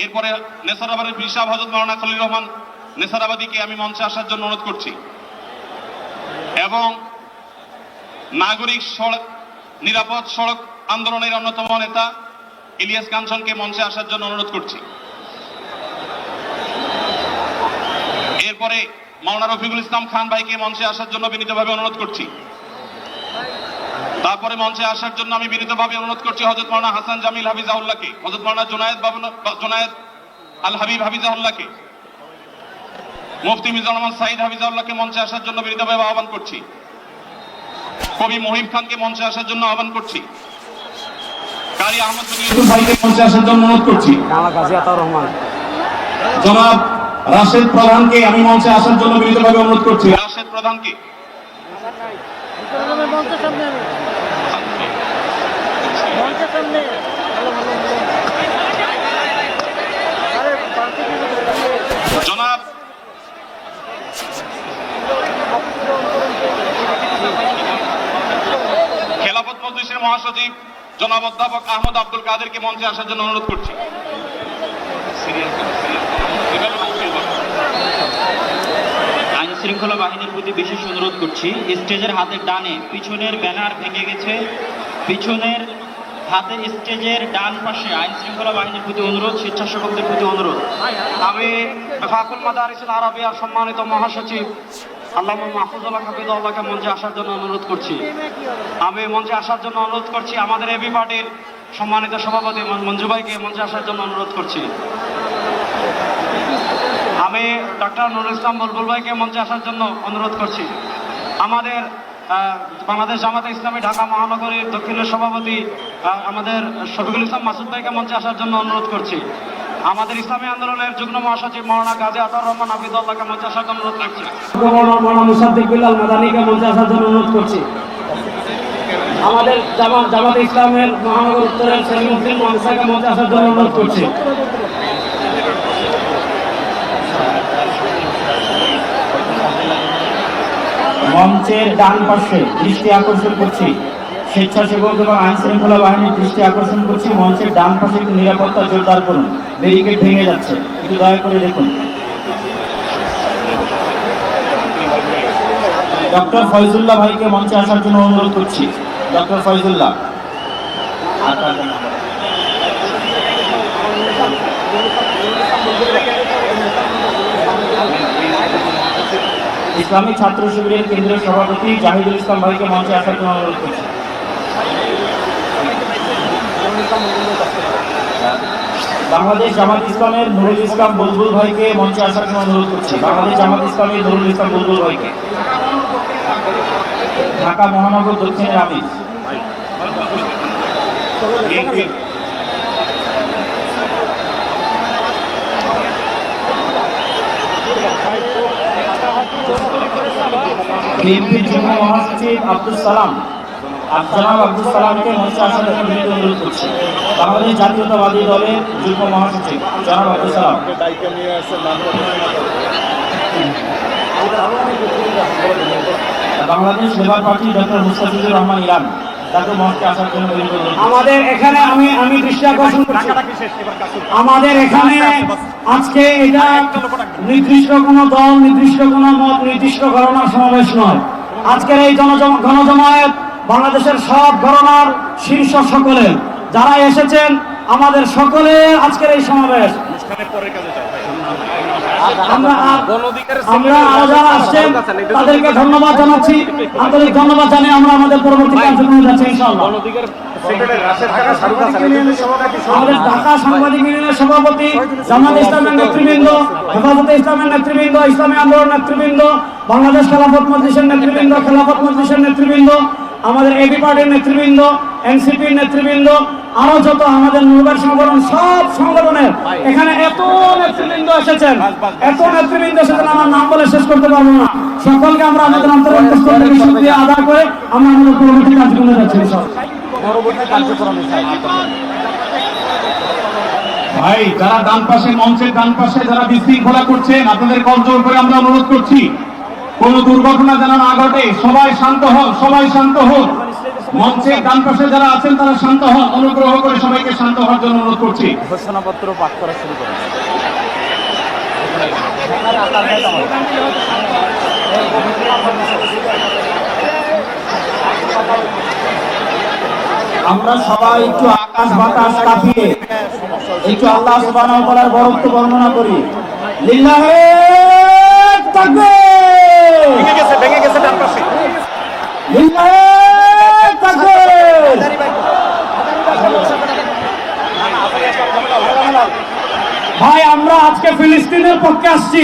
এরপরে নেসারাবাদের পীর সাহেব হযরত মাওলানা খলিল রহমান নেসারাবাদীকে আমি মঞ্চে আসার জন্য অনুরোধ করছি এবং নাগরিক সড়ক নিরাপদ সড়ক আন্দোলনের অন্যতম নেতা ইলিয়াস কাঞ্চনকে মঞ্চে আসার জন্য অনুরোধ করছি। এরপরে মাওলানা রফিকুল ইসলাম খান ভাইকে মঞ্চে আসার জন্য বিনীতভাবে অনুরোধ করছি। তারপরে মঞ্চে আসার জন্য আমি বিনীতভাবে অনুরোধ করছি হযরত মাওলানা হাসান জামিল হাফিজাহুল্লাহকে, হযরত মাওলানা জুনায়েদ আল হাবিব হাফিজাহুল্লাহকে, মুফতি মিজানুর রহমান সাঈদ হাফিজাহুল্লাহকে মঞ্চে আসার জন্য বিনীতভাবে আহ্বান করছি। কবি মহিব খানকে মঞ্চে আসার জন্য আহ্বান করছি। কারি আহমদ ইউসুফ ভাইকে মঞ্চে আসার জন্য অনুরোধ করছি। জনাব রাশেদ প্রধানকে আমি মঞ্চে আসার জন্য বিনীতভাবে অনুরোধ করছি। রাশেদ প্রধানকে জনাব খেলাফত মজলিসের মহাসচিব জনাব অধ্যাপক আহমদ আব্দুল কাদেরকে মঞ্চে আসার জন্য অনুরোধ করছি। আইন শৃঙ্খলা বাহিনীর প্রতি বিশেষ অনুরোধ করছি, স্টেজের হাতের ডানে পিছনের ব্যানার ভেঙে গেছে, পিছনের হাতের স্টেজের ডান পাশে আইন শৃঙ্খলা বাহিনীর প্রতি অনুরোধ, স্বেচ্ছাসেবকদের প্রতি অনুরোধ। আমি ফাকুল মাদারিসুল আরাবিয়ার সম্মানিত মহাসচিব আল্লামা মাহফুজুল্লাহ হাফিজাহুল্লাহকে মঞ্চে আসার জন্য অনুরোধ করছি। আমি মঞ্চে আসার জন্য অনুরোধ করছি আমাদের এবি পার্টির সম্মানিত সভাপতি মঞ্জু ভাইকে মঞ্চে আসার জন্য অনুরোধ করছি। আমি ডক্টর নুরুল ইসলাম বুলবুল ভাইকে মঞ্চে আসার জন্য অনুরোধ করছি। আমাদের বাংলাদেশ জামাতে ইসলামী ঢাকা মহানগরীর দক্ষিণের সভাপতি আমাদের শফিকুল ইসলাম মাসুদ ভাইকে মঞ্চে আসার জন্য অনুরোধ করছি। আমাদের ইসলামী আন্দোলনের যুগ্ম মহাসচিব মাওলানা গাজী আতাউর রহমান হাফিজাহুল্লাহকে মঞ্চে আসার জন্য অনুরোধ করছি। মাওলানা মুসাদ্দিক বিল্লাল মাদানীকে মঞ্চে আসার জন্য অনুরোধ করছি। আমাদের জামাতে ইসলামের মহানগর উত্তরের সেলিমউদ্দিন মানসাকে মঞ্চে আসার জন্য অনুরোধ করছি। মঞ্চের ডান পাশে দৃষ্টি আকর্ষণ করছি, স্বেচ্ছাসেবক এবং আইন শৃঙ্খলা বাহিনীর দৃষ্টি আকর্ষণ করছি। মঞ্চের ডান পাশে একটু নিরাপত্তা জোরদার করুন, ব্যারিকেড ভেঙে যাচ্ছে, একটু দয়া করে দেখুন। ডক্টর ফয়জুল্লাহ ভাইকে মঞ্চে আসার জন্য অনুরোধ করছি। ডক্টর ফয়জুল্লাহ। ইসলামিক ছাত্র শিবিরের কেন্দ্রীয় সভাপতি জাহিদুল ইসলাম ভাইকে মঞ্চে আসার জন্য অনুরোধ করছি। বাংলাদেশ জামাত ইসলামের নুরুল ইসলাম বুলবুল ভাইকে মঞ্চে আসার জন্য অনুরোধ করছি। বাংলাদেশ জামাত ইসলামের নুরুল ইসলাম বুলবুল ভাইকে। ঢাকা মহানগর দক্ষিণের আমির বিএনপির যুগ্ম মহাসচিব আব্দুল সালাম জনাব আব্দুল সালামকে মঞ্চে আসার জন্য অনুরোধ করছি। বাংলাদেশ জাতীয়তাবাদী দলের যুগ্ম মহাসচিব জনাব Abdul Salam. Bangladesh labour party doctor Mustafizur Rahman Iran তাকে মঞ্চে আসার জন্য আমাদের এখানে আমি দৃষ্টি আকর্ষণ করছি। আমাদের এখানে আজকে এটা নির্দিষ্ট কোনো দল, নির্দিষ্ট কোনো মত, নির্দিষ্ট ঘটনার সমাবেশ নয়। আজকের এই গণজমায়েত বাংলাদেশের সব ঘটনার শীর্ষ সকলে যারা এসেছেন, আমাদের সকলের আজকের এই সমাবেশ। আমরা আরো যারা আসছেন তাদেরকে ধন্যবাদ জানাচ্ছি, আন্তরিক ধন্যবাদ জানিয়ে আমরা আমাদের পরবর্তী কার্যক্রমে যাচ্ছি ইনশাআল্লাহ। আমাদের ঢাকা সাংবাদিক ইউনিয়নের সভাপতি, জামাত ইসলামের নেতৃবৃন্দ, হেফাজতে ইসলামের নেতৃবৃন্দ, ইসলামী আন্দোলন নেতৃবৃন্দ, বাংলাদেশ খেলাফত মজলিসের নেতৃবৃন্দ, খেলাফত মজলিসের নেতৃবৃন্দ, আমাদের এবি পার্টির নেতৃবৃন্দ, এনসিপির নেতৃবৃন্দ, আরো যত আমাদের নূরবাড়ি সংগঠন, সব সংগঠনের এখানে এত নেতৃবৃন্দ এসেছেন, আমার নাম বলে শেষ করতে পারবো না। সকলকে আমরা আমাদের অন্তর্গত শুকরিয়া আদায় করে আমরা আমাদের পরবর্তী কার্যক্রমে যাচ্ছি। ভাই, যারা ডান পাশে, মঞ্চের ডান পাশে যারা বিশৃঙ্খলা করছেন, আপনাদের কন্ট্রোল করে আমরা অনুরোধ করছি, কোনো দুর্ঘটনা যেন না ঘটে। সবাই শান্ত হোক, সবাই শান্ত হোক। মঞ্চের ডান পাশে যারা আছেন তারা শান্ত হন, অনুগ্রহ করে সবাইকে শান্ত হওয়ার জন্য অনুরোধ করছি। ঘোষণাপত্র পাঠ করা শুরু করুন। আমরা সবাই একটু আকাশ বাতাস কাঁপিয়ে একটু আল্লাহ সুবহানাহু ওয়া তাআলার বরত্ব বর্ণনা করি। লিল্লাহে তাকবীর, ভেঙে গেছে ডান পাশে। লিল্লাহে তাকবীর। ভাই আমরা আজকে ফিলিস্তিনের পক্ষে আসছি।